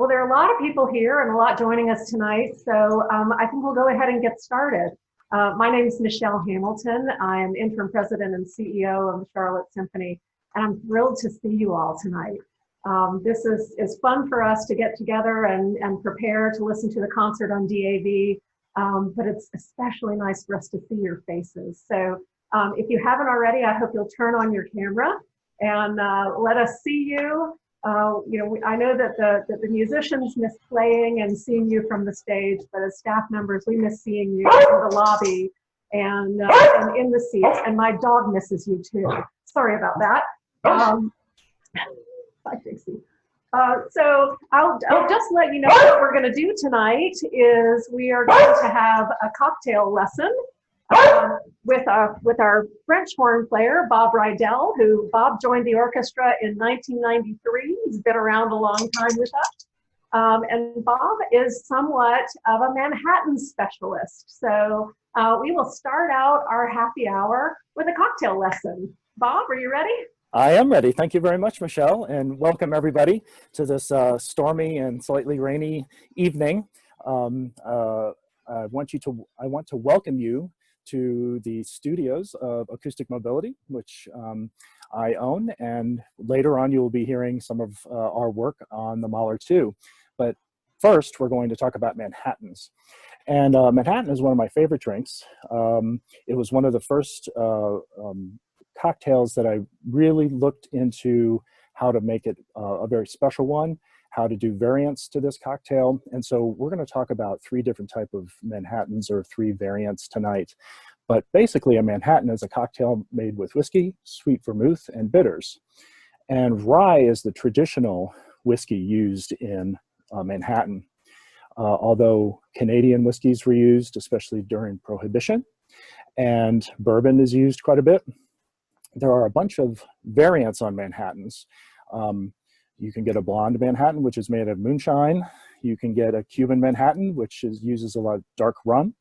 Well, there are a lot of people here and a lot joining us tonight, so I think we'll go ahead and get started. My name is Michelle Hamilton. I'm interim president and CEO of the Charlotte Symphony, and I'm thrilled to see you all tonight. This is fun for us to get together and prepare to listen to the concert on DAV, but it's especially nice for us to see your faces. So if you haven't already, I hope you'll turn on your camera and let us see you. I know that the musicians miss playing and seeing you from the stage, but as staff members, we miss seeing you in the lobby and in the seats, and my dog misses you too. Sorry about that. Bye, Dixie. So I'll just let you know what we're going to do tonight is we are going to have a cocktail lesson with our French horn player, Bob Rydel, who Bob joined the orchestra in 1993. He's been around a long time with us. And Bob is somewhat of a Manhattan specialist. So we will start out our happy hour with a cocktail lesson. Bob, are you ready? I am ready. Thank you very much, Michelle, and welcome everybody to this stormy and slightly rainy evening. I want to welcome you to the studios of Acoustic Mobility, which I own, and later on you will be hearing some of our work on the Mahler too. But first, we're going to talk about Manhattans. And Manhattan is one of my favorite drinks. It was one of the first cocktails that I really looked into how to make it a very special one, how to do variants to this cocktail. And so we're going to talk about three different types of Manhattans or three variants tonight. But basically a Manhattan is a cocktail made with whiskey, sweet vermouth, and bitters. And rye is the traditional whiskey used in Manhattan. Although Canadian whiskeys were used, especially during Prohibition, and bourbon is used quite a bit. There are a bunch of variants on Manhattans. You can get a blonde Manhattan, which is made of moonshine. You can get a Cuban Manhattan, which uses a lot of dark rum.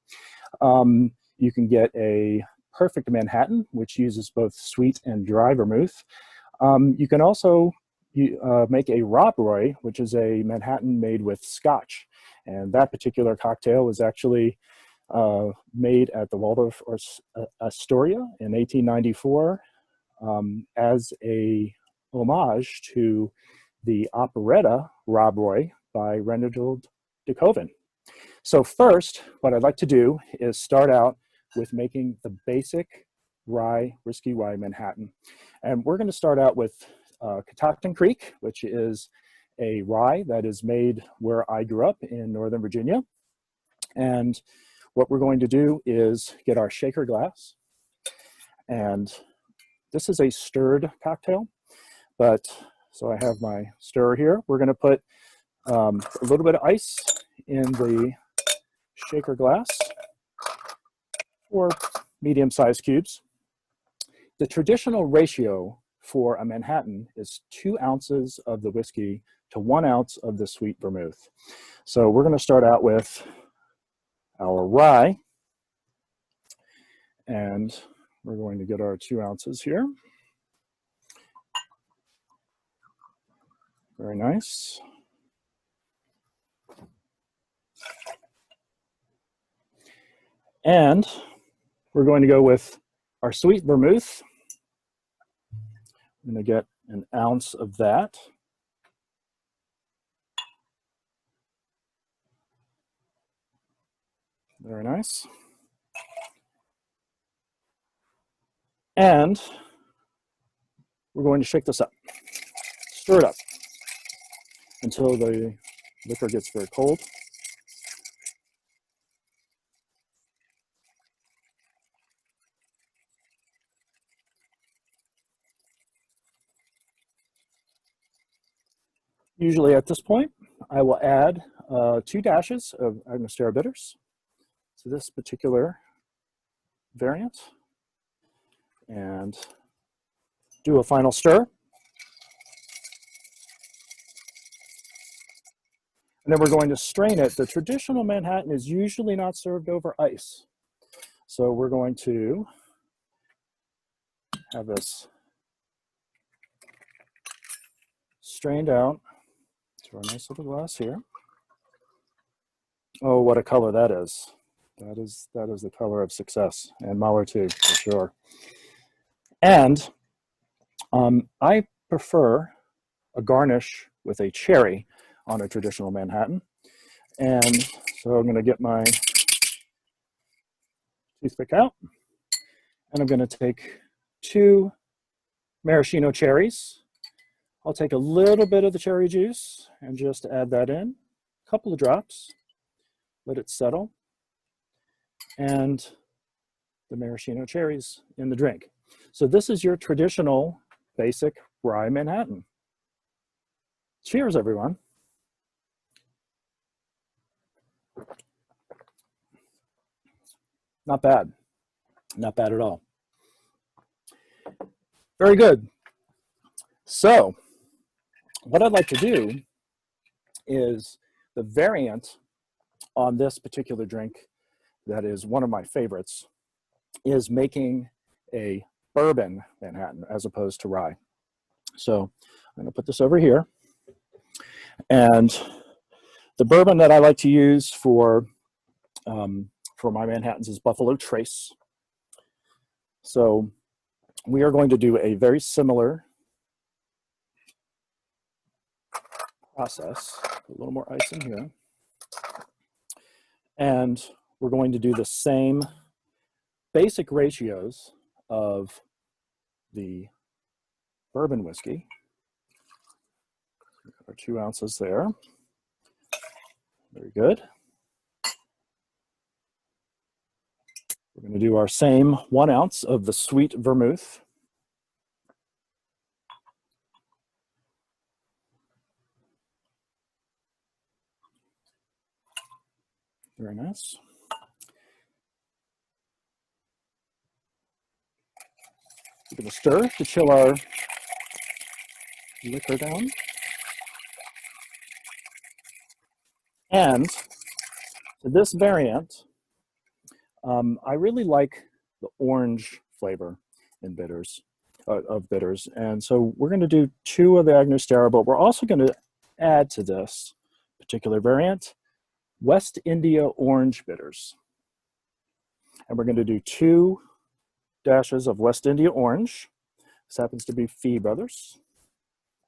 You can get a perfect Manhattan, which uses both sweet and dry vermouth. You can also make a Rob Roy, which is a Manhattan made with Scotch. And that particular cocktail was actually made at the Waldorf Astoria in 1894 as a homage to the operetta Rob Roy by Reginald de Koven. So first, what I'd like to do is start out with making the basic whiskey rye Manhattan. And we're going to start out with Catoctin Creek, which is a rye that is made where I grew up in Northern Virginia. And what we're going to do is get our shaker glass. And this is a stirred cocktail, but so I have my stirrer here. We're going to put a little bit of ice in the shaker glass, or medium-sized cubes. The traditional ratio for a Manhattan is 2 ounces of the whiskey to 1 ounce of the sweet vermouth. So we're going to start out with our rye, and we're going to get our 2 ounces here. Very nice. And we're going to go with our sweet vermouth. I'm going to get an ounce of that. Very nice. And we're going to shake this up. Stir it up until the liquor gets very cold. Usually at this point, I will add 2 dashes of Angostura bitters to this particular variant and do a final stir. And then we're going to strain it. The traditional Manhattan is usually not served over ice. So we're going to have this strained out. It's to our nice little glass here. Oh, what a color that is. That is the color of success, and Mahler too, for sure. And I prefer a garnish with a cherry on a traditional Manhattan. And so I'm going to get my toothpick out, and I'm going to take 2 maraschino cherries. I'll take a little bit of the cherry juice and just add that in, a couple of drops, let it settle, and the maraschino cherries in the drink. So this is your traditional basic rye Manhattan. Cheers, everyone. Not bad. Not bad at all. Very good. So what I'd like to do is the variant on this particular drink that is one of my favorites is making a bourbon Manhattan as opposed to rye. So I'm going to put this over here. And the bourbon that I like to use for my Manhattans is Buffalo Trace. So we are going to do a very similar process. Put a little more ice in here. And we're going to do the same basic ratios of the bourbon whiskey. Our 2 ounces there. Very good. We're going to do our same 1 ounce of the sweet vermouth. Very nice. We're going to stir to chill our liquor down. And to this variant, I really like the orange flavor in bitters, of bitters. And so we're going to do 2 of the Angostura, but we're also going to add to this particular variant West India orange bitters. And we're going to do 2 dashes of West India orange. This happens to be Fee Brothers.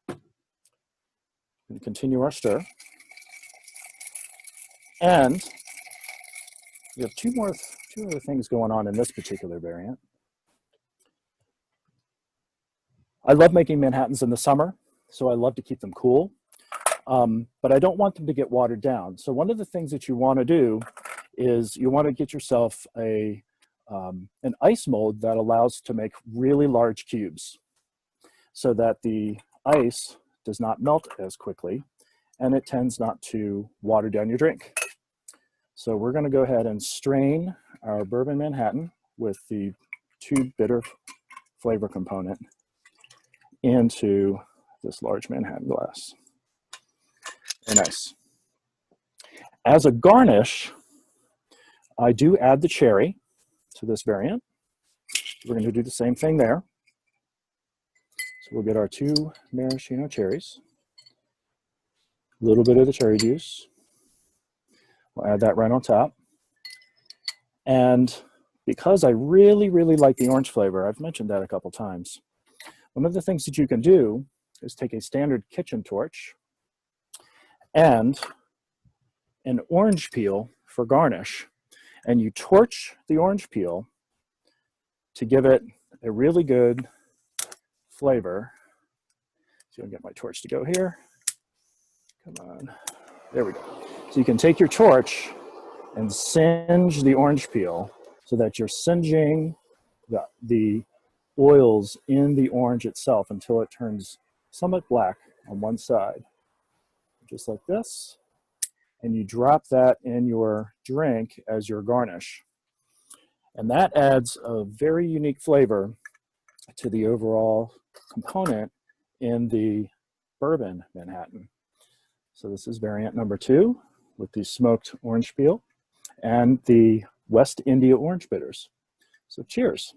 And continue our stir. And we have 2 other things going on in this particular variant. I love making Manhattans in the summer, so I love to keep them cool. But I don't want them to get watered down. So one of the things that you want to do is you want to get yourself an ice mold that allows to make really large cubes so that the ice does not melt as quickly and it tends not to water down your drink. So we're going to go ahead and strain our bourbon Manhattan with the 2 bitter flavor component into this large Manhattan glass. Very nice. As a garnish, I do add the cherry to this variant. We're going to do the same thing there. So we'll get our 2 maraschino cherries, a little bit of the cherry juice. We'll add that right on top. And because I really, really like the orange flavor, I've mentioned that a couple times, one of the things that you can do is take a standard kitchen torch and an orange peel for garnish, and you torch the orange peel to give it a really good flavor. So I'll get my torch to go here. Come on, there we go. So you can take your torch and singe the orange peel so that you're singeing the oils in the orange itself until it turns somewhat black on one side, just like this. And you drop that in your drink as your garnish. And that adds a very unique flavor to the overall component in the bourbon Manhattan. So this is variant number 2 with the smoked orange peel and the West India orange bitters. So cheers.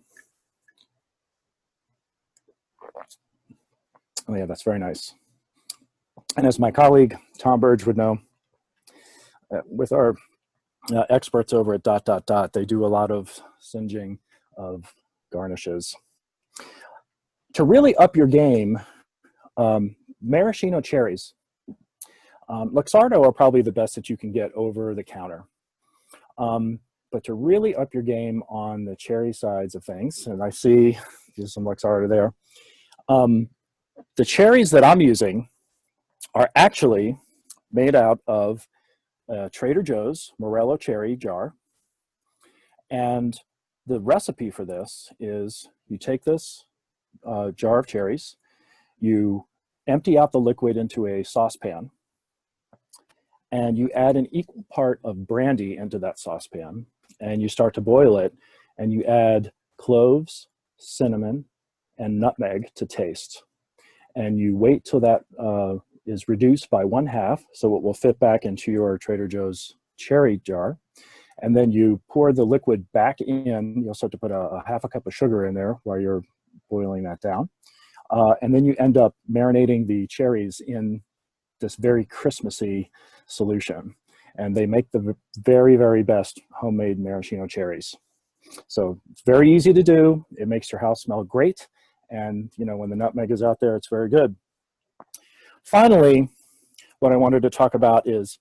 Oh yeah, that's very nice. And as my colleague Tom Burge would know, with our experts over at ... they do a lot of singeing of garnishes. To really up your game, maraschino cherries. Luxardo are probably the best that you can get over the counter. But to really up your game on the cherry sides of things, and I see there's some Luxardo there, the cherries that I'm using are actually made out of Trader Joe's Morello cherry jar. And the recipe for this is you take this jar of cherries, you empty out the liquid into a saucepan, and you add an equal part of brandy into that saucepan, and you start to boil it, and you add cloves, cinnamon, and nutmeg to taste. And you wait till that is reduced by 1/2, so it will fit back into your Trader Joe's cherry jar. And then you pour the liquid back in. You'll start to put a 1/2 cup of sugar in there while you're boiling that down. And then you end up marinating the cherries in this very Christmassy solution. And they make the very, very best homemade maraschino cherries. So it's very easy to do. It makes your house smell great. And you know, when the nutmeg is out there, it's very good. Finally, what I wanted to talk about is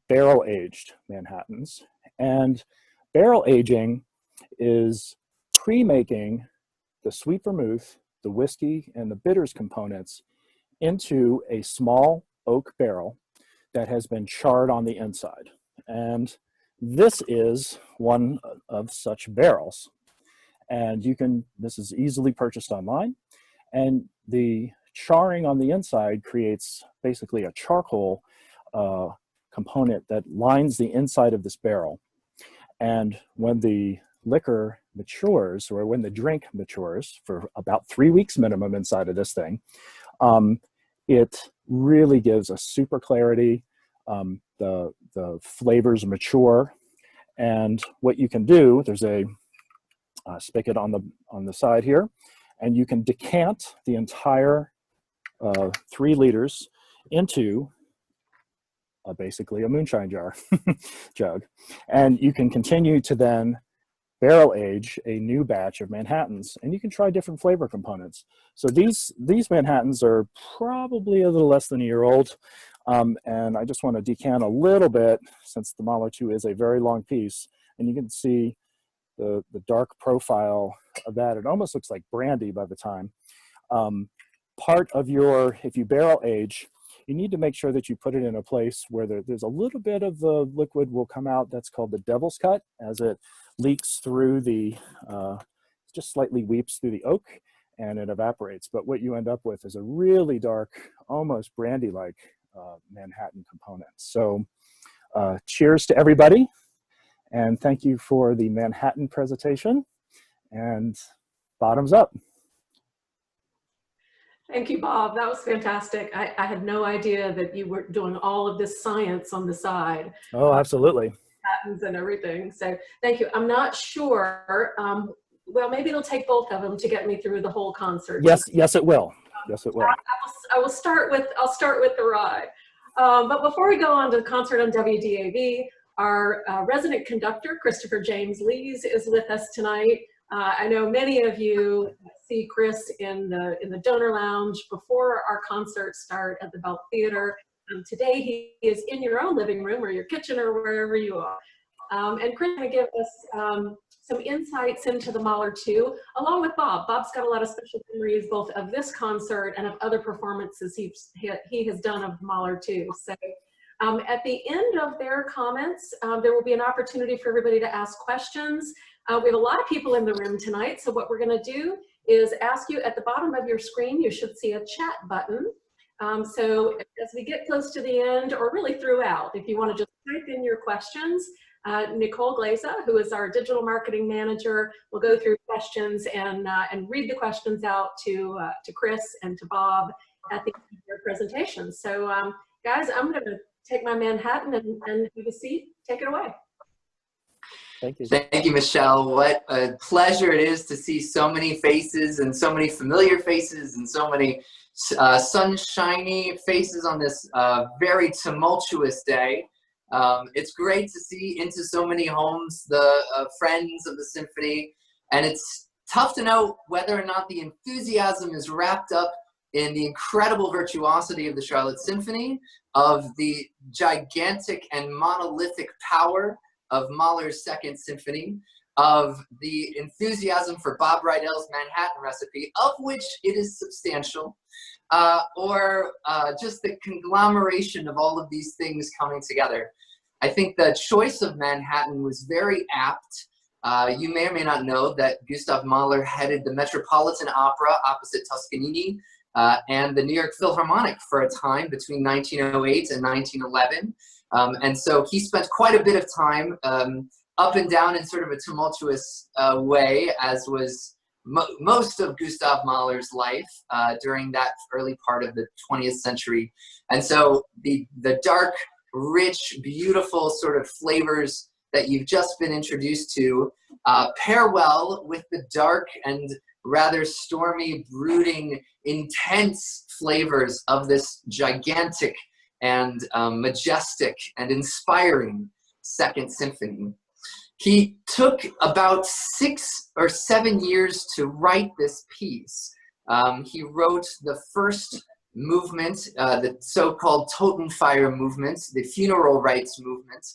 barrel-aged Manhattans. And barrel aging is pre-making the sweet vermouth, the whiskey, and the bitters components into a small oak barrel that has been charred on the inside. And this is one of such barrels. And this is easily purchased online. And the charring on the inside creates basically a charcoal component that lines the inside of this barrel. And when the liquor matures, or when the drink matures, for about 3 weeks minimum inside of this thing, it really gives a super clarity. The flavors mature. And what you can do, there's a spigot on the side here, and you can decant the entire 3 liters into basically a moonshine jar jug. And you can continue to then barrel age a new batch of Manhattans, and you can try different flavor components. So these Manhattans are probably a little less than a year old. And I just want to decant a little bit, since the Mahler 2 is a very long piece, and you can see the dark profile of that. It almost looks like brandy by the time. If you barrel age, you need to make sure that you put it in a place where there's a little bit of the liquid will come out. That's called the devil's cut, as it leaks through just slightly weeps through the oak, and it evaporates. But what you end up with is a really dark, almost brandy-like Manhattan component. So cheers to everybody, and thank you for the Manhattan presentation, and bottoms up. Thank you, Bob. That was fantastic. I had no idea that you were doing all of this science on the side. Oh, absolutely. Patents and everything. So thank you. I'm not sure. Well, maybe it'll take both of them to get me through the whole concert. Yes, it will. Yes, it will. I'll start with the ride. But before we go on to the concert on WDAV, our resident conductor, Christopher James Lees, is with us tonight. I know many of you see Chris in the donor lounge before our concerts start at the Belt Theater. Today he is in your own living room or your kitchen or wherever you are. And Chris is going to give us some insights into the Mahler 2, along with Bob. Bob's got a lot of special memories both of this concert and of other performances he has done of Mahler 2. So at the end of their comments, there will be an opportunity for everybody to ask questions. We have a lot of people in the room tonight, so what we're going to do is ask you at the bottom of your screen, you should see a chat button. So as we get close to the end, or really throughout, if you want to just type in your questions, Nicole Glaza, who is our digital marketing manager, will go through questions and read the questions out to Chris and to Bob at the end of their presentation. So guys, I'm going to take my Manhattan and have a seat. Take it away. Thank you. Thank you, Michelle. What a pleasure it is to see so many faces and so many familiar faces and so many sunshiny faces on this very tumultuous day. It's great to see into so many homes the friends of the symphony, and it's tough to know whether or not the enthusiasm is wrapped up in the incredible virtuosity of the Charlotte Symphony, of the gigantic and monolithic power of Mahler's Second Symphony, of the enthusiasm for Bob Rydel's Manhattan Recipe, of which it is substantial, or just the conglomeration of all of these things coming together. I think the choice of Manhattan was very apt. You may or may not know that Gustav Mahler headed the Metropolitan Opera opposite Toscanini and the New York Philharmonic for a time between 1908 and 1911. And so he spent quite a bit of time up and down in sort of a tumultuous way, as was most of Gustav Mahler's life during that early part of the 20th century. And so the dark, rich, beautiful sort of flavors that you've just been introduced to pair well with the dark and rather stormy, brooding, intense flavors of this gigantic and majestic and inspiring Second Symphony. He took about 6 or 7 years to write this piece. He wrote the first movement, the so-called Totenfeier movement, the funeral rites movement,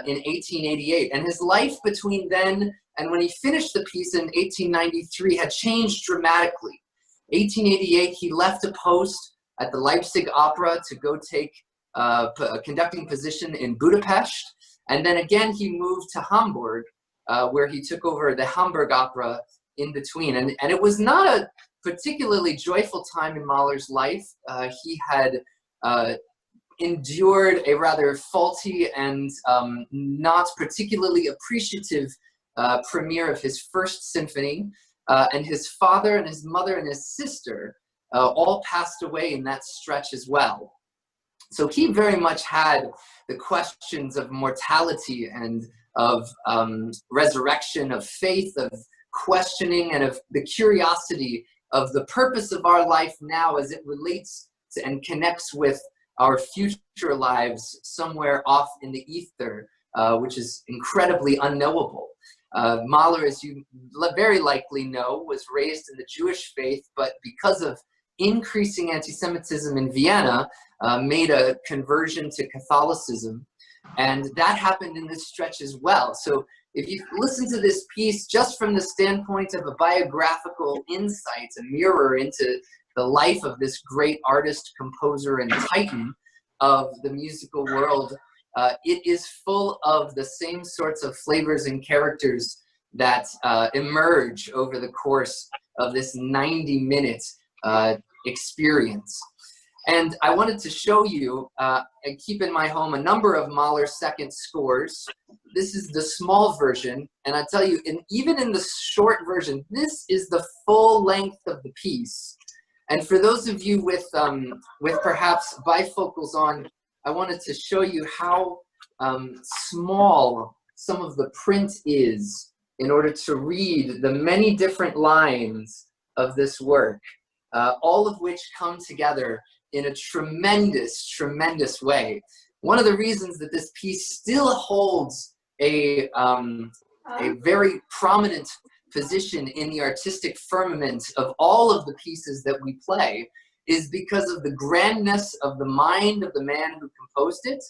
in 1888. And his life between then and when he finished the piece in 1893 had changed dramatically. 1888, he left a post at the Leipzig Opera to go take a conducting position in Budapest. And then again, he moved to Hamburg, where he took over the Hamburg Opera in between. And it was not a particularly joyful time in Mahler's life. He had endured a rather faulty and not particularly appreciative premiere of his first symphony. And his father and his mother and his sister all passed away in that stretch as well. So he very much had the questions of mortality and of resurrection, of faith, of questioning, and of the curiosity of the purpose of our life now as it relates to and connects with our future lives somewhere off in the ether, which is incredibly unknowable. Mahler, as you very likely know, was raised in the Jewish faith, but because of increasing anti-Semitism in Vienna, made a conversion to Catholicism. And that happened in this stretch as well. So if you listen to this piece just from the standpoint of a biographical insight, a mirror into the life of this great artist, composer, and titan of the musical world, it is full of the same sorts of flavors and characters that emerge over the course of this 90-minute experience. And I wanted to show you, I keep in my home a number of Mahler's second scores. This is the small version, and I tell you, even in the short version, this is the full length of the piece. And for those of you with perhaps bifocals on, I wanted to show you how small some of the print is in order to read the many different lines of this work, all of which come together in a tremendous, tremendous way. One of the reasons that this piece still holds a very prominent position in the artistic firmament of all of the pieces that we play is because of the grandness of the mind of the man who composed it,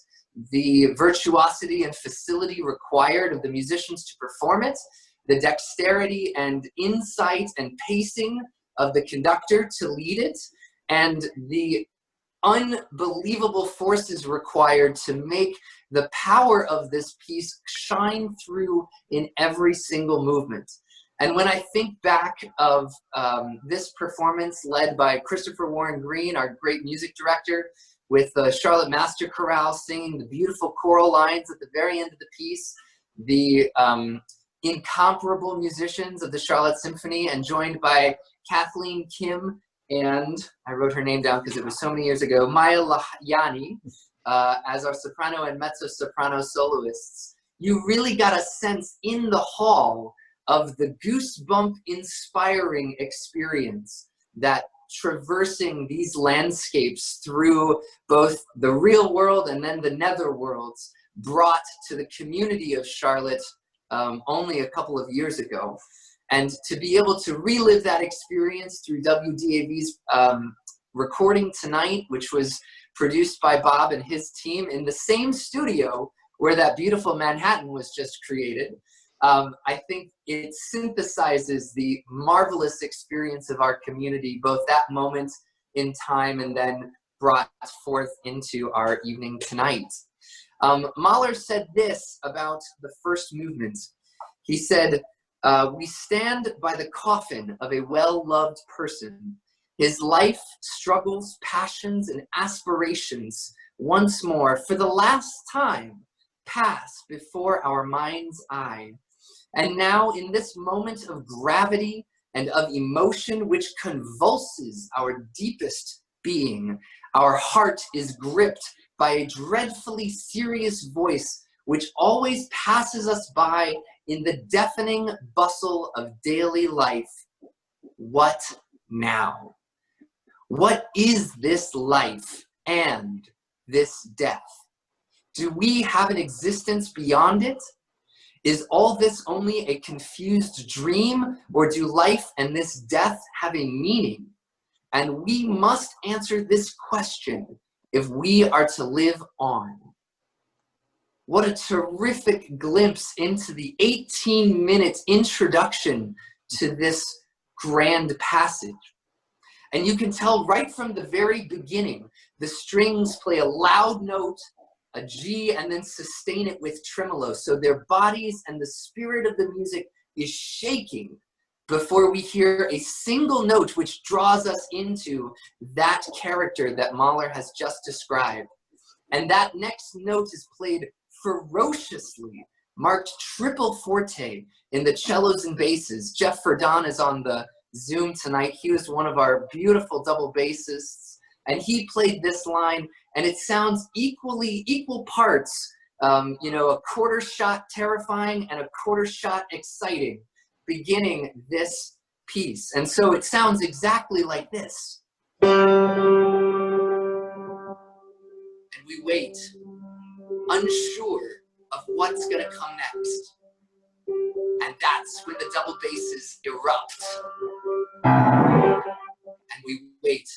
the virtuosity and facility required of the musicians to perform it, the dexterity and insight and pacing of the conductor to lead it, and the unbelievable forces required to make the power of this piece shine through in every single movement. And when I think back of this performance led by Christopher Warren Green, our great music director, with the Charlotte Master Chorale singing the beautiful choral lines at the very end of the piece, the incomparable musicians of the Charlotte Symphony, and joined by Kathleen Kim and, I wrote her name down because it was so many years ago, Maya Lahyani, as our soprano and mezzo-soprano soloists, you really got a sense in the hall of the goosebump-inspiring experience that traversing these landscapes through both the real world and then the nether worlds brought to the community of Charlotte only a couple of years ago. And to be able to relive that experience through WDAV's recording tonight, which was produced by Bob and his team in the same studio where that beautiful Manhattan was just created, I think it synthesizes the marvelous experience of our community, both that moment in time and then brought forth into our evening tonight. Mahler said this about the first movement. He said, "We stand by the coffin of a well-loved person. His life, struggles, passions, and aspirations once more, for the last time, pass before our mind's eye. And now, in this moment of gravity and of emotion which convulses our deepest being, our heart is gripped by a dreadfully serious voice which always passes us by in the deafening bustle of daily life. What now? What is this life and this death? Do we have an existence beyond it? Is all this only a confused dream, or do life and this death have a meaning? And we must answer this question if we are to live on." What a terrific glimpse into the 18-minute introduction to this grand passage. And you can tell right from the very beginning, the strings play a loud note, a G, and then sustain it with tremolo. So their bodies and the spirit of the music is shaking before we hear a single note which draws us into that character that Mahler has just described. And that next note is played ferociously, marked triple forte in the cellos and basses. Jeff Verdon is on the Zoom tonight. He was one of our beautiful double bassists, and he played this line, and it sounds equal parts, you know, a quarter shot terrifying and a quarter shot exciting, beginning this piece. And so it sounds exactly like this. And we wait, unsure of what's gonna come next. And that's when the double basses erupt. And we wait.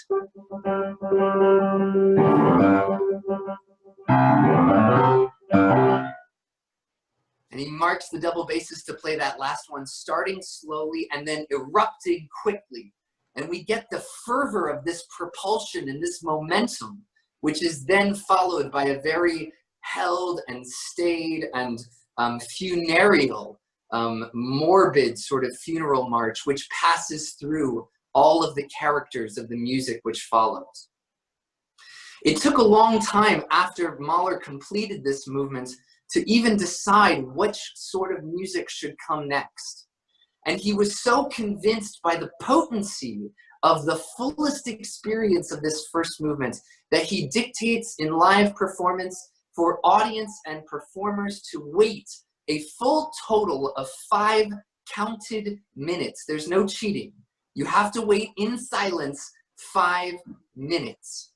And he marks the double basses to play that last one, starting slowly and then erupting quickly. And we get the fervor of this propulsion and this momentum, which is then followed by a very held and staid and funereal, morbid sort of funeral march, which passes through all of the characters of the music which follows. It took a long time after Mahler completed this movement to even decide which sort of music should come next. And he was so convinced by the potency of the fullest experience of this first movement that he dictates in live performance for audience and performers to wait a full total of 5 counted minutes. There's no cheating. You have to wait in silence 5 minutes.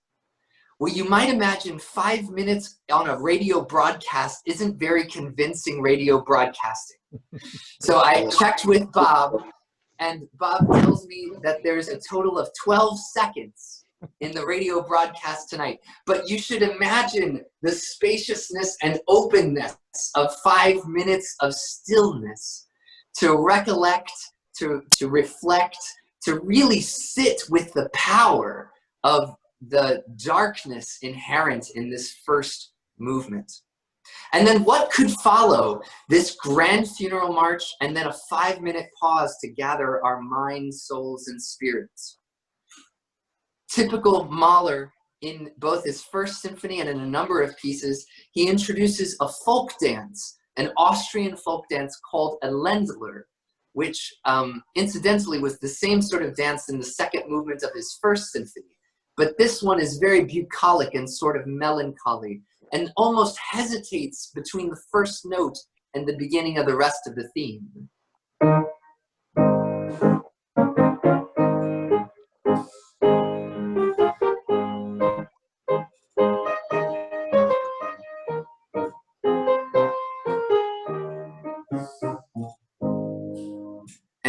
Well, you might imagine 5 minutes on a radio broadcast isn't very convincing radio broadcasting. So I checked with Bob, and Bob tells me that there's a total of 12 seconds in the radio broadcast tonight. But you should imagine the spaciousness and openness of 5 minutes of stillness to recollect, to reflect, to really sit with the power of the darkness inherent in this first movement. And then what could follow this grand funeral march and then a 5-minute pause to gather our minds, souls, and spirits? Typical Mahler, in both his first symphony and in a number of pieces, he introduces a folk dance, an Austrian folk dance called a Ländler, which incidentally was the same sort of dance in the second movement of his first symphony. But this one is very bucolic and sort of melancholy, and almost hesitates between the first note and the beginning of the rest of the theme.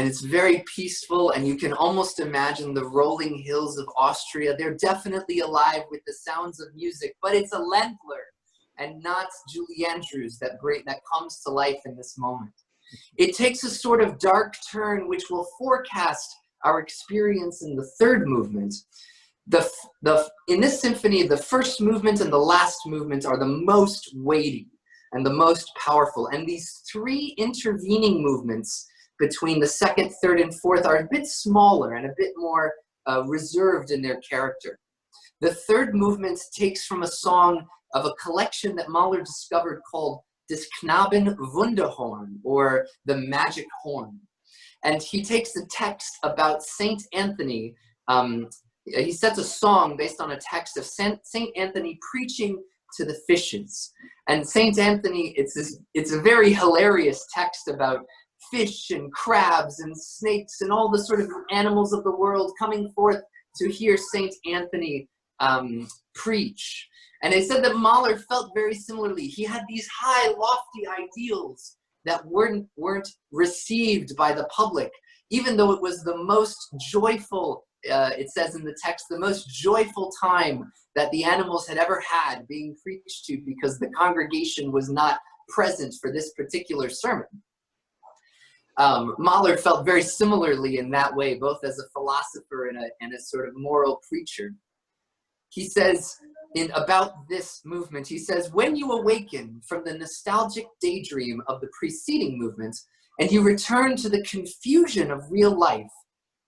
it's very peaceful, and you can almost imagine the rolling hills of Austria. They're definitely alive with the sounds of music, but it's a Ländler and not Julie Andrews that comes to life in this moment. It takes a sort of dark turn which will forecast our experience in the third movement. In this symphony, the first movement and the last movement are the most weighty and the most powerful. And these three intervening movements between the second, third, and fourth are a bit smaller and a bit more reserved in their character. The third movement takes from a song of a collection that Mahler discovered called Des Knaben Wunderhorn, or the Magic Horn. And he takes the text about Saint Anthony. He sets a song based on a text of Saint Anthony preaching to the fishes. And Saint Anthony, it's a very hilarious text about fish and crabs and snakes and all the sort of animals of the world coming forth to hear Saint Anthony preach. And they said that Mahler felt very similarly. He had these high, lofty ideals that weren't received by the public, even though it was the most joyful, it says in the text, the most joyful time that the animals had ever had being preached to, because the congregation was not present for this particular sermon. Mahler felt very similarly in that way, both as a philosopher and a sort of moral preacher. He says, about this movement, he says, when you awaken from the nostalgic daydream of the preceding movement and you return to the confusion of real life,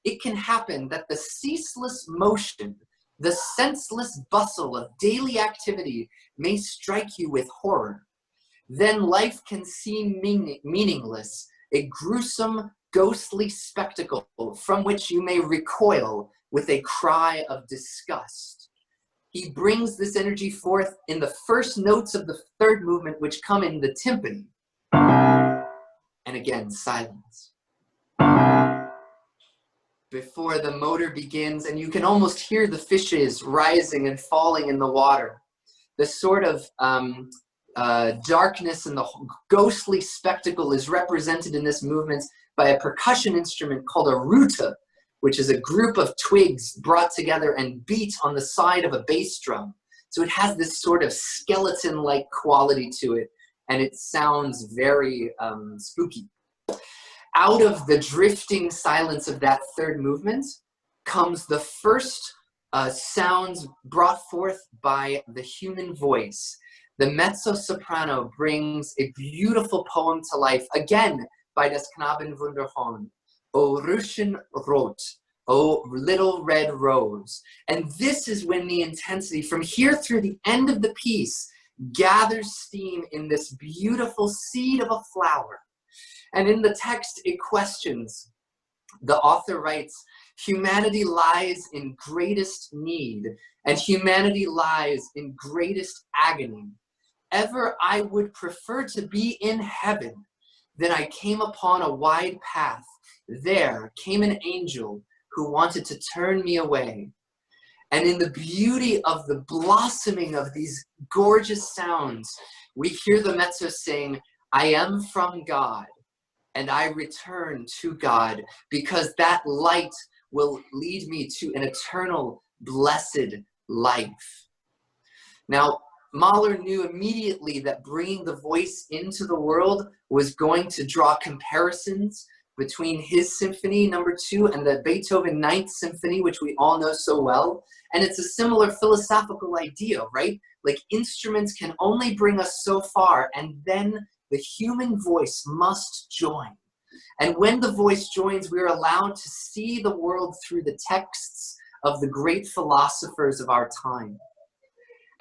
it can happen that the ceaseless motion, the senseless bustle of daily activity may strike you with horror. Then life can seem meaningless, a gruesome, ghostly spectacle from which you may recoil with a cry of disgust. He brings this energy forth in the first notes of the third movement, which come in the timpani. And again, silence. Before the motor begins, and you can almost hear the fishes rising and falling in the water. The sort of darkness and the ghostly spectacle is represented in this movement by a percussion instrument called a ruta, which is a group of twigs brought together and beat on the side of a bass drum. So it has this sort of skeleton-like quality to it, and it sounds very spooky. Out of the drifting silence of that third movement comes the first sounds brought forth by the human voice. The mezzo-soprano brings a beautiful poem to life, again by Des Knaben Wunderhorn, O Röschen Rot, O Little Red Rose. And this is when the intensity, from here through the end of the piece, gathers steam in this beautiful seed of a flower. And in the text, it questions. The author writes, humanity lies in greatest need, and humanity lies in greatest agony. Ever I would prefer to be in heaven. Then I came upon a wide path. There came an angel who wanted to turn me away. And in the beauty of the blossoming of these gorgeous sounds, we hear the mezzo saying, I am from God, and I return to God, because that light will lead me to an eternal, blessed life. Now, Mahler knew immediately that bringing the voice into the world was going to draw comparisons between his Symphony No. 2 and the Beethoven Ninth Symphony, which we all know so well. And it's a similar philosophical idea, right? Like, instruments can only bring us so far, and then the human voice must join. And when the voice joins, we're allowed to see the world through the texts of the great philosophers of our time.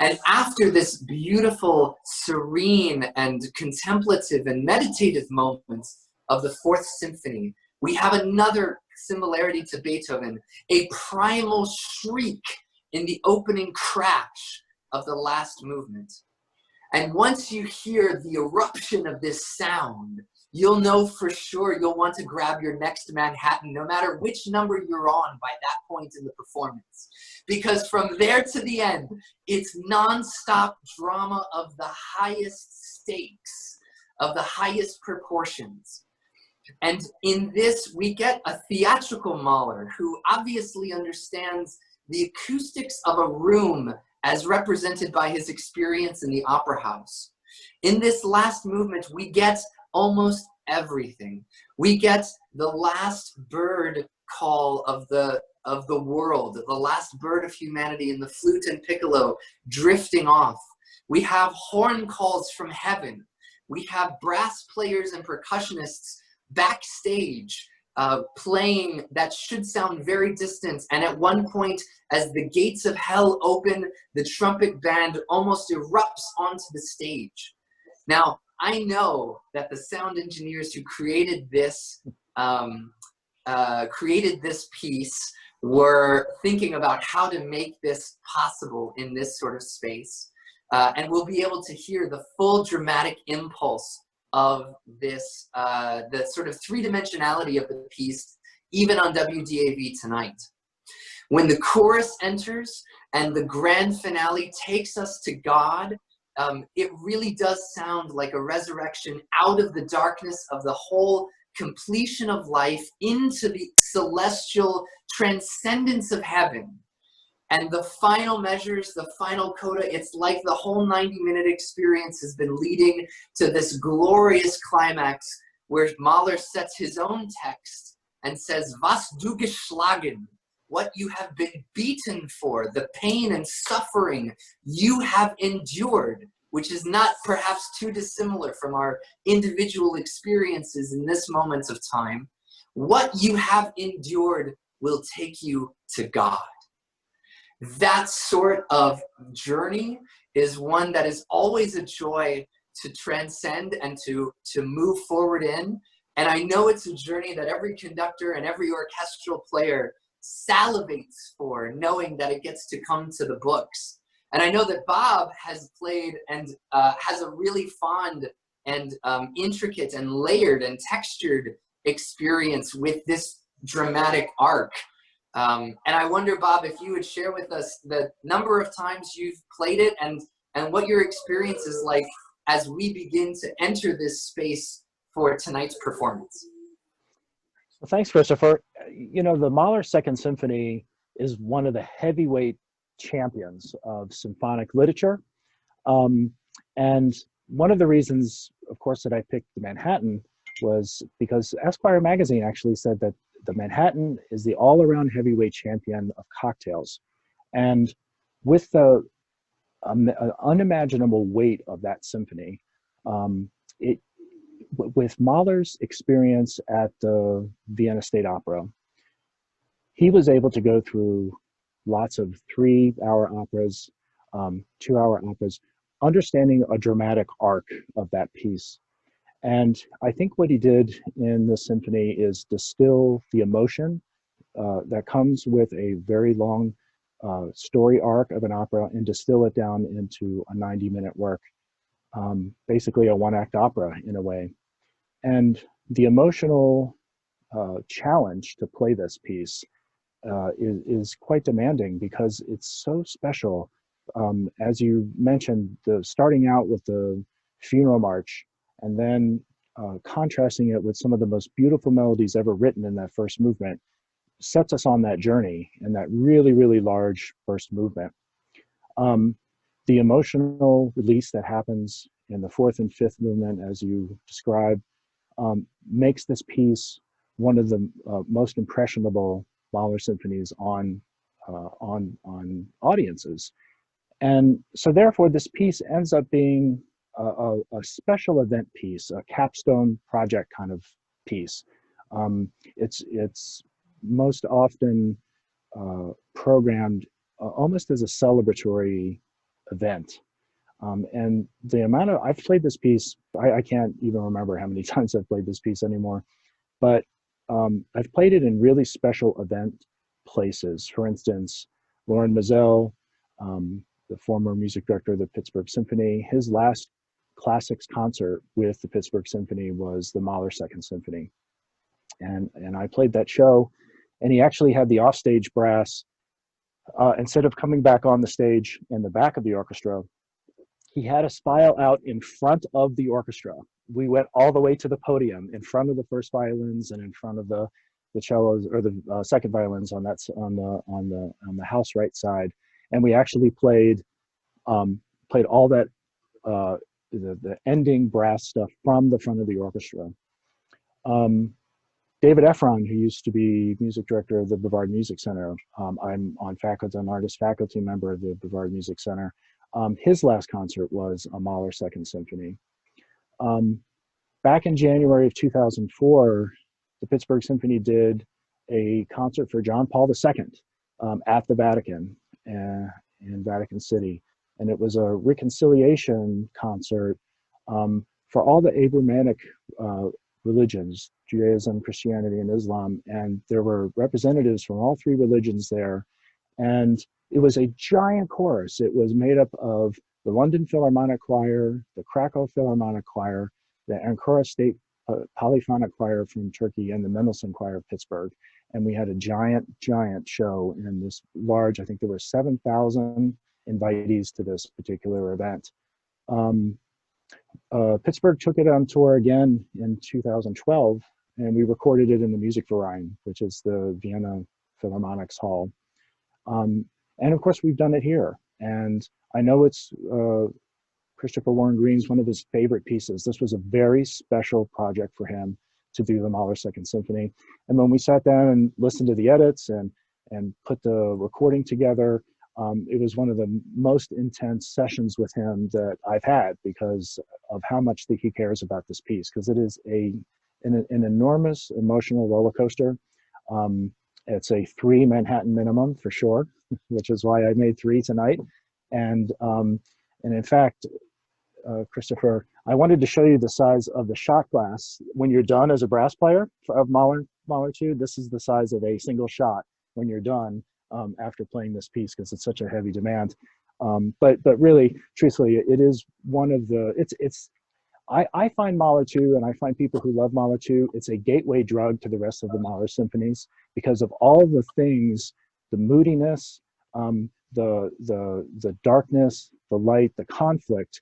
And after this beautiful, serene, and contemplative and meditative moment of the Fourth Symphony, we have another similarity to Beethoven, a primal shriek in the opening crash of the last movement. And once you hear the eruption of this sound, you'll know for sure you'll want to grab your next Manhattan, no matter which number you're on by that point in the performance. Because from there to the end, it's nonstop drama of the highest stakes, of the highest proportions. And in this, we get a theatrical Mahler who obviously understands the acoustics of a room as represented by his experience in the opera house. In this last movement, we get almost everything. We get the last bird call of the world, the last bird of humanity in the flute and piccolo drifting off. We have horn calls from heaven. We have brass players and percussionists backstage playing that should sound very distant. And at one point, as the gates of hell open, the trumpet band almost erupts onto the stage. Now, I know that the sound engineers who created this piece were thinking about how to make this possible in this sort of space. And we'll be able to hear the full dramatic impulse of this, the sort of three-dimensionality of the piece, even on WDAV tonight. When the chorus enters and the grand finale takes us to God, it really does sound like a resurrection out of the darkness of the whole completion of life into the celestial transcendence of heaven. And the final measures, the final coda, it's like the whole 90-minute experience has been leading to this glorious climax where Mahler sets his own text and says, "Was du geschlagen," what you have been beaten for, the pain and suffering you have endured, which is not perhaps too dissimilar from our individual experiences in this moment of time. What you have endured will take you to God. That sort of journey is one that is always a joy to transcend and to move forward in. And I know it's a journey that every conductor and every orchestral player salivates for, knowing that it gets to come to the books. And I know that Bob has played and has a really fond and intricate and layered and textured experience with this dramatic arc. And I wonder, Bob, if you would share with us the number of times you've played it and what your experience is like as we begin to enter this space for tonight's performance. Well, thanks, Christopher. You know, the Mahler Second Symphony is one of the heavyweight champions of symphonic literature. And one of the reasons, of course, that I picked the Manhattan was because Esquire magazine actually said that the Manhattan is the all-around heavyweight champion of cocktails. And with the unimaginable weight of that symphony, with Mahler's experience at the Vienna State Opera, he was able to go through lots of 3-hour operas, 2-hour operas, understanding a dramatic arc of that piece. And I think what he did in the symphony is distill the emotion that comes with a very long story arc of an opera and distill it down into a 90-minute work, basically a one-act opera in a way. And the emotional challenge to play this piece is quite demanding because it's so special. As you mentioned, starting out with the funeral march and then contrasting it with some of the most beautiful melodies ever written in that first movement sets us on that journey in that really, really large first movement. The emotional release that happens in the fourth and fifth movement, as you described, makes this piece one of the most impressionable Mahler symphonies on audiences. And so therefore this piece ends up being a special event piece, a capstone project kind of piece. It's most often programmed almost as a celebratory event. And the amount of, I've played this piece, I can't even remember how many times I've played this piece anymore, but I've played it in really special event places. For instance, Loren Mazel, the former music director of the Pittsburgh Symphony, his last classics concert with the Pittsburgh Symphony was the Mahler Second Symphony. And I played that show, and he actually had the offstage brass, instead of coming back on the stage in the back of the orchestra, he had us file out in front of the orchestra. We went all the way to the podium in front of the first violins and in front of the cellos, or the second violins on the house right side, and we actually played all that the ending brass stuff from the front of the orchestra. David Efron, who used to be music director of the Brevard Music Center, I'm on faculty, I'm an artist faculty member of the Brevard Music Center. His last concert was a Mahler Second Symphony. Back in January of 2004, the Pittsburgh Symphony did a concert for John Paul II at the Vatican in Vatican City. And it was a reconciliation concert for all the Abrahamic religions, Judaism, Christianity, and Islam. And there were representatives from all three religions there. And it was a giant chorus. It was made up of the London Philharmonic Choir, the Krakow Philharmonic Choir, the Ankara State Polyphonic Choir from Turkey, and the Mendelssohn Choir of Pittsburgh. And we had a giant show in this large, I think there were 7,000 invitees to this particular event. Pittsburgh took it on tour again in 2012, and we recorded it in the Musikverein, which is the Vienna Philharmonic's hall. And of course, we've done it here. And I know it's Christopher Warren Green's one of his favorite pieces. This was a very special project for him to do the Mahler Second Symphony. And when we sat down and listened to the edits and put the recording together, it was one of the most intense sessions with him that I've had because of how much he cares about this piece, because it is an enormous emotional roller coaster. It's a 3 Manhattan minimum for sure, which is why I made 3 tonight. And in fact, Christopher, I wanted to show you the size of the shot glass when you're done as a brass player of Mahler 2. This is the size of a single shot when you're done after playing this piece, because it's such a heavy demand. But really, truthfully, it is one of the, I find Mahler 2, and I find people who love Mahler 2, it's a gateway drug to the rest of the Mahler symphonies because of all the things, the moodiness, the darkness, the light, the conflict.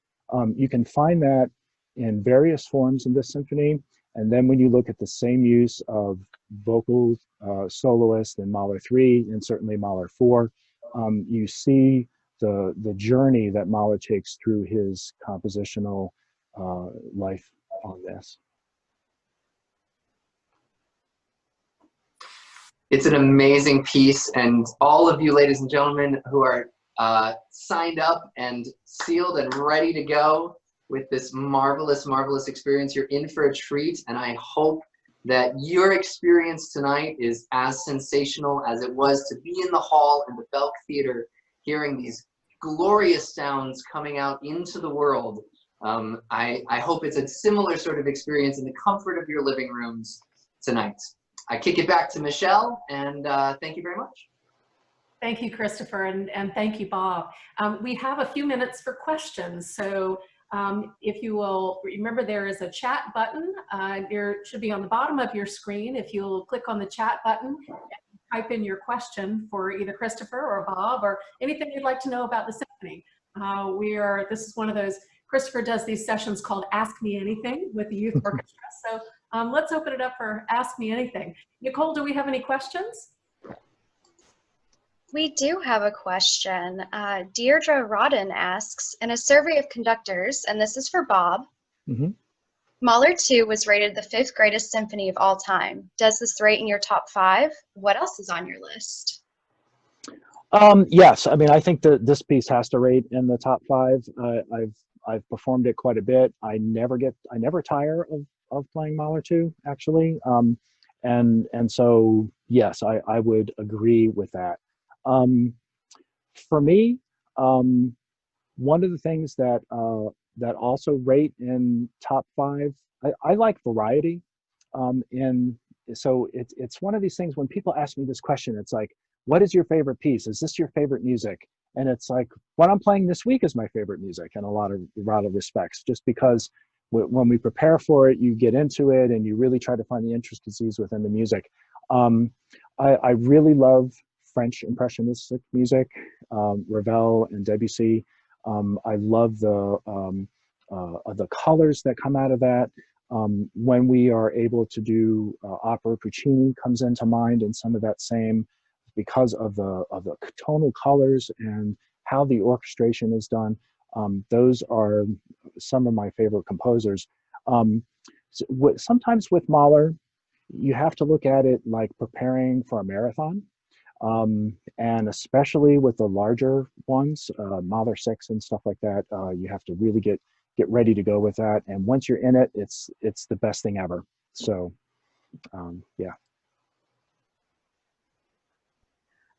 You can find that in various forms in this symphony. And then when you look at the same use of vocal soloists in Mahler 3 and certainly Mahler 4, you see the journey that Mahler takes through his compositional life on this. It's an amazing piece, and all of you ladies and gentlemen who are signed up and sealed and ready to go with this marvelous experience, you're in for a treat, and I hope that your experience tonight is as sensational as it was to be in the hall in the Belk Theater, hearing these glorious sounds coming out into the world. I hope it's a similar sort of experience in the comfort of your living rooms tonight. I kick it back to Michelle, and thank you very much. Thank you, Christopher, and thank you, Bob. We have a few minutes for questions, so if you will remember, there is a chat button. There should be on the bottom of your screen. If you'll click on the chat button and type in your question for either Christopher or Bob or anything you'd like to know about the symphony. This is one of those, Christopher does these sessions called Ask Me Anything with the youth orchestra. So let's open it up for Ask Me Anything. Nicole, do we have any questions? We do have a question. Deirdre Rodden asks, in a survey of conductors, and this is for Bob, Mahler 2 was rated the 5th greatest symphony of all time. Does this rate in your top 5? What else is on your list? Yes, I mean, I think that this piece has to rate in the top 5. I've performed it quite a bit. I never tire of playing Mahler 2, actually. And so, yes, I would agree with that. For me, one of the things that also rate in top 5, I like variety. And so it's one of these things when people ask me this question, it's like, what is your favorite piece? Is this your favorite music? And it's like, what I'm playing this week is my favorite music in a lot of respects, just because when we prepare for it, you get into it and you really try to find the intricacies within the music. I really love French Impressionistic music, Ravel and Debussy. I love the colors that come out of that. When we are able to do opera, Puccini comes into mind, and some of that same, because of the tonal colors and how the orchestration is done. Those are some of my favorite composers. Sometimes with Mahler, you have to look at it like preparing for a marathon. And especially with the larger ones, Mahler 6 and stuff like that, you have to really get ready to go with that. And once you're in it, it's the best thing ever. So, yeah.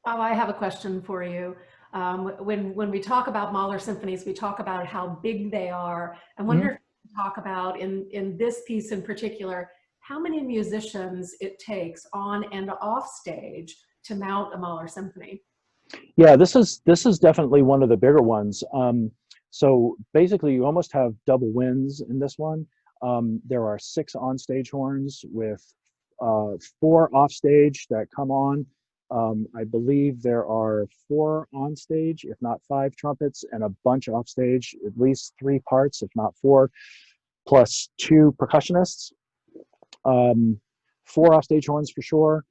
Bob, I have a question for you. When we talk about Mahler symphonies, we talk about how big they are. I wonder if you can talk about in this piece in particular, how many musicians it takes on and off stage to mount a Mahler symphony. Yeah, this is definitely one of the bigger ones. So basically, you almost have double winds in this one. There are 6 on-stage horns with 4 off-stage that come on. I believe there are 4 on stage, if not 5 trumpets, and a bunch off stage, at least 3 parts, if not 4, plus 2 percussionists, 4 off stage horns for sure.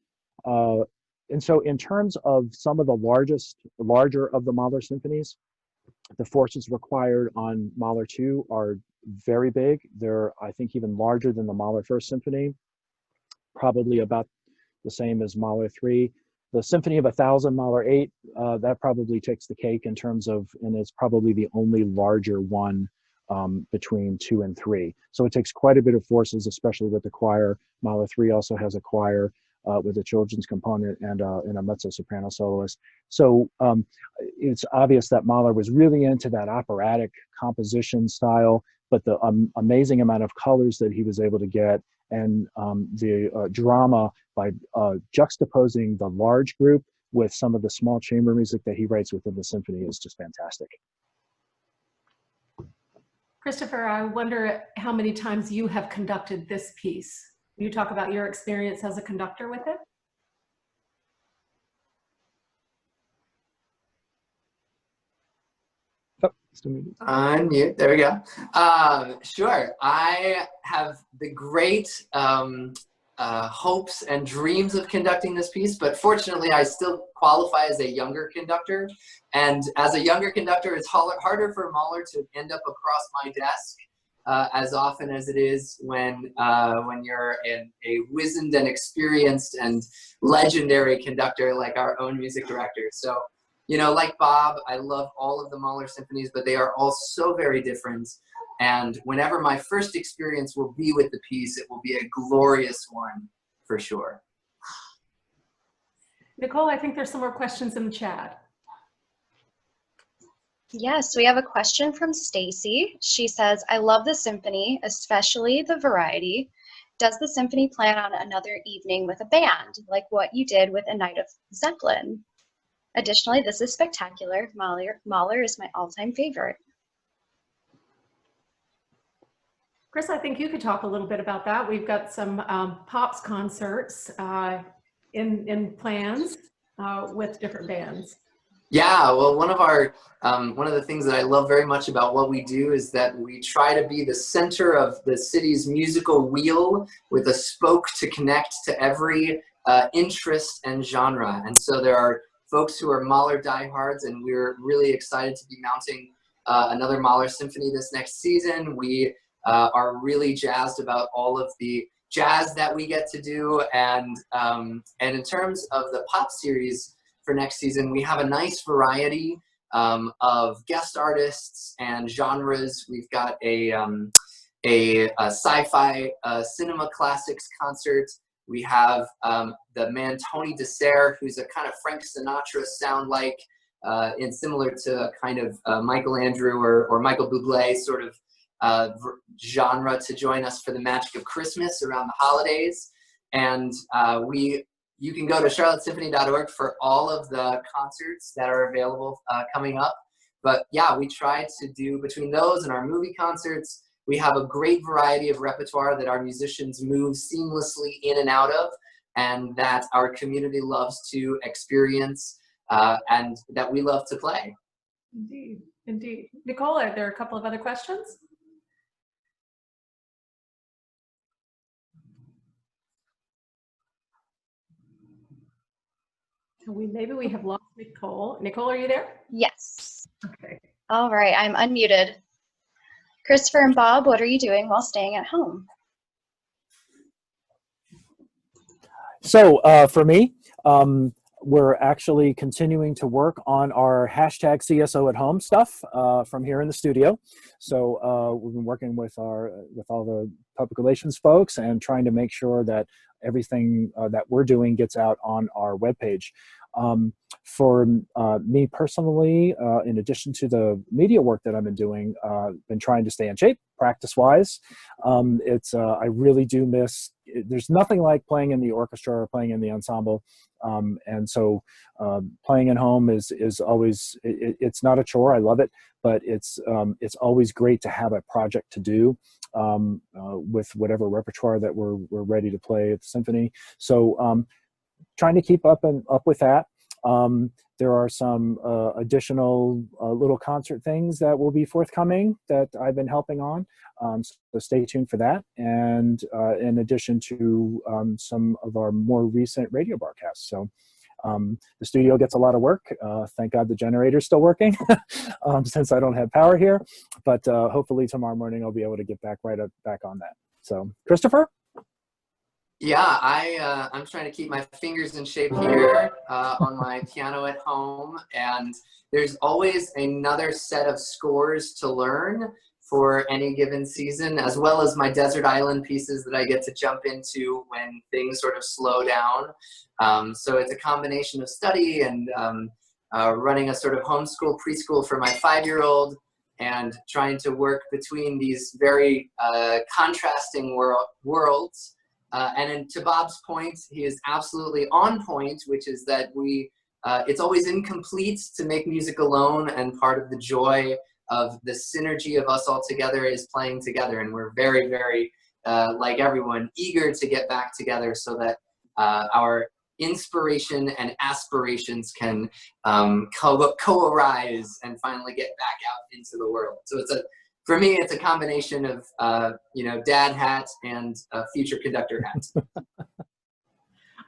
And so in terms of some of the larger of the Mahler symphonies, the forces required on Mahler 2 are very big. They're, I think, even larger than the Mahler First Symphony, probably about the same as Mahler 3. The Symphony of 1000, Mahler 8, that probably takes the cake in terms of, and it's probably the only larger one between 2 and 3. So it takes quite a bit of forces, especially with the choir. Mahler 3 also has a choir with a children's component and a mezzo-soprano soloist. So it's obvious that Mahler was really into that operatic composition style, but the amazing amount of colors that he was able to get, and the drama by juxtaposing the large group with some of the small chamber music that he writes within the symphony is just fantastic. Christopher, I wonder how many times you have conducted this piece. Can you talk about your experience as a conductor with it? Unmute, there we go. Sure, I have the great hopes and dreams of conducting this piece, but fortunately I still qualify as a younger conductor. And as a younger conductor, it's harder for Mahler to end up across my desk as often as it is when you're a wizened and experienced and legendary conductor like our own music director. So, you know, like Bob, I love all of the Mahler symphonies, but they are all so very different. And whenever my first experience will be with the piece, it will be a glorious one for sure. Nicole, I think there's some more questions in the chat. Yes, we have a question from Stacy. She says, I love the symphony, especially the variety. Does the symphony plan on another evening with a band, like what you did with A Night of Zeppelin? Additionally, this is spectacular. Mahler is my all-time favorite. Chris, I think you could talk a little bit about that. We've got some Pops concerts in plans with different bands. Yeah, well, one of the things that I love very much about what we do is that we try to be the center of the city's musical wheel with a spoke to connect to every interest and genre. And so there are folks who are Mahler diehards, and we're really excited to be mounting another Mahler symphony this next season. We are really jazzed about all of the jazz that we get to do. And in terms of the pop series for next season, we have a nice variety of guest artists and genres. We've got a sci-fi cinema classics concert. We have the man Tony Dessert, who's a kind of Frank Sinatra sound like, and similar to a kind of Michael Andrew or Michael Bublé sort of genre to join us for the magic of Christmas around the holidays. And you can go to charlottesymphony.org for all of the concerts that are available coming up. But yeah, we try to do, between those and our movie concerts, we have a great variety of repertoire that our musicians move seamlessly in and out of, and that our community loves to experience and that we love to play. Indeed. Indeed. Nicole, are there a couple of other questions? Maybe we have lost Nicole. Nicole, are you there? Yes. Okay. All right, I'm unmuted. Christopher and Bob, what are you doing while staying at home? So for me, we're actually continuing to work on our hashtag CSO at home stuff from here in the studio. So we've been working with all the public relations folks and trying to make sure that everything that we're doing gets out on our webpage. For me personally, in addition to the media work that I've been doing, been trying to stay in shape practice-wise. I really do miss. There's nothing like playing in the orchestra or playing in the ensemble, and so playing at home is always. It's not a chore. I love it, but it's always great to have a project to do with whatever repertoire that we're ready to play at the symphony. So trying to keep up with that. There are some additional little concert things that will be forthcoming that I've been helping on, so stay tuned for that. And in addition to some of our more recent radio broadcasts. So the studio gets a lot of work. Thank God the generator's still working since I don't have power here. But hopefully tomorrow morning I'll be able to get back on that. So Christopher? Yeah, I'm trying to keep my fingers in shape here on my piano at home, and there's always another set of scores to learn for any given season, as well as my desert island pieces that I get to jump into when things sort of slow down. So it's a combination of study and running a sort of homeschool preschool for my 5-year-old, and trying to work between these very contrasting worlds. And to Bob's point, he is absolutely on point, which is that it's always incomplete to make music alone, and part of the joy of the synergy of us all together is playing together. And we're very, very, like everyone, eager to get back together so that our inspiration and aspirations can co-arise and finally get back out into the world. So for me, it's a combination of, dad hat and future conductor hat.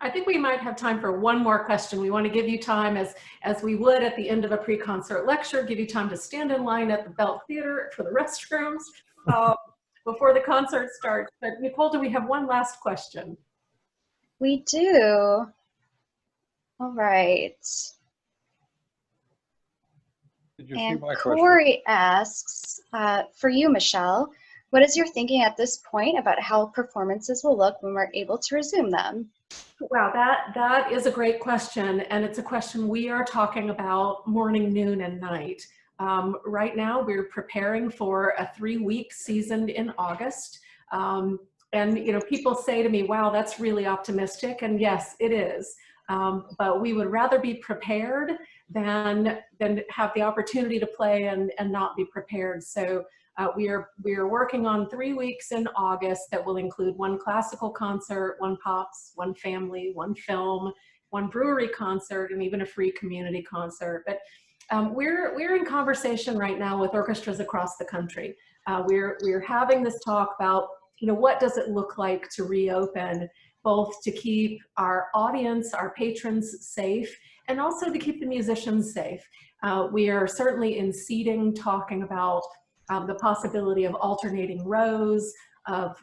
I think we might have time for one more question. We want to give you time, as we would at the end of a pre-concert lecture, give you time to stand in line at the Belk Theater for the restrooms before the concert starts. But Nicole, do we have one last question? We do. All right. Did you see And my question? Corey asks, for you, Michelle, what is your thinking at this point about how performances will look when we're able to resume them? Wow, that is a great question, and it's a question we are talking about morning, noon, and night. Right now, we're preparing for a 3-week season in August, and people say to me, "Wow, that's really optimistic," and yes, it is. But we would rather be prepared than have the opportunity to play and not be prepared. So we are working on 3 weeks in August that will include 1 classical concert, 1 pops, 1 family, 1 film, 1 brewery concert, and even a free community concert. But we're in conversation right now with orchestras across the country. We're having this talk about what does it look like to reopen, both to keep our audience, our patrons safe, and also to keep the musicians safe. We are certainly in seating talking about the possibility of alternating rows, of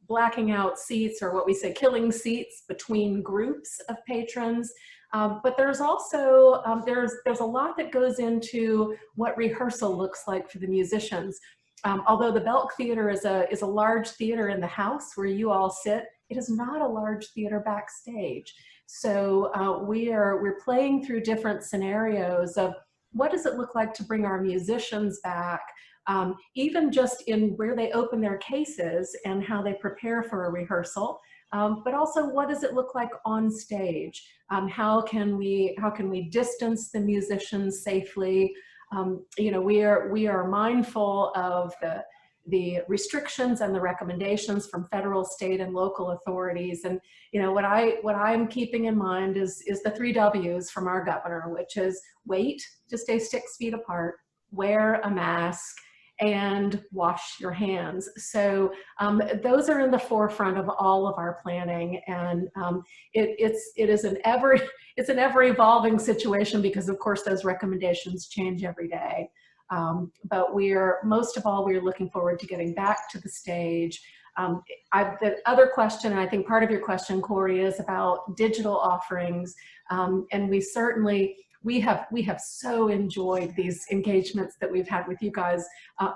blacking out seats, or what we say killing seats between groups of patrons. But there's also, there's a lot that goes into what rehearsal looks like for the musicians. Although the Belk Theater is a large theater in the house where you all sit, it is not a large theater backstage. So we're playing through different scenarios of what does it look like to bring our musicians back, even just in where they open their cases and how they prepare for a rehearsal, but also what does it look like on stage? How can we distance the musicians safely? We are mindful of the restrictions and the recommendations from federal, state, and local authorities. And what I'm keeping in mind is the 3 W's from our governor, which is wait to stay 6 feet apart, wear a mask, and wash your hands. So those are in the forefront of all of our planning, and it is an ever evolving situation, because of course those recommendations change every day. But most of all, we're looking forward to getting back to the stage. The other question, and I think part of your question, Corey, is about digital offerings, and we have so enjoyed these engagements that we've had with you guys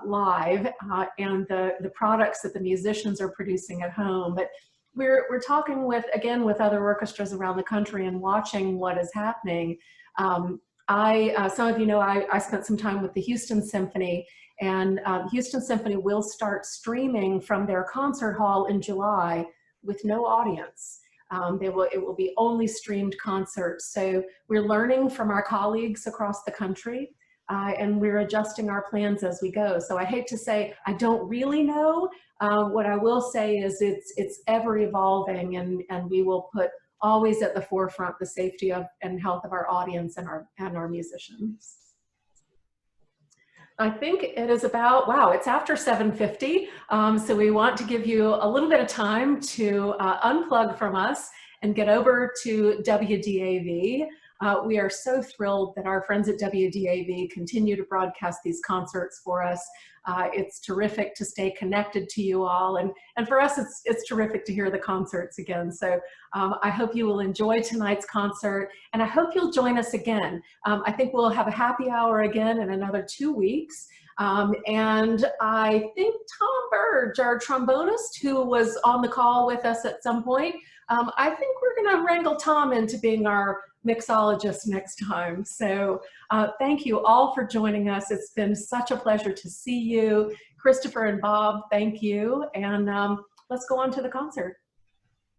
live, and the products that the musicians are producing at home. But we're talking with other orchestras around the country and watching what is happening. Some of you know I spent some time with the Houston Symphony, and Houston Symphony will start streaming from their concert hall in July with no audience. It will be only streamed concerts. So we're learning from our colleagues across the country, and we're adjusting our plans as we go. So I hate to say I don't really know. What I will say is it's ever evolving, and we will put always at the forefront the safety of and health of our audience and our musicians. I think it is about, wow, it's after 7:50, so we want to give you a little bit of time to unplug from us and get over to WDAV. We are so thrilled that our friends at WDAV continue to broadcast these concerts for us. It's terrific to stay connected to you all, and for us it's terrific to hear the concerts again. So I hope you will enjoy tonight's concert, and I hope you'll join us again. I think we'll have a happy hour again in another 2 weeks, and I think Tom Burge, our trombonist, who was on the call with us at some point, I think we're going to wrangle Tom into being our mixologist next time. So thank you all for joining us. It's been such a pleasure to see you. Christopher and Bob, thank you. And let's go on to the concert.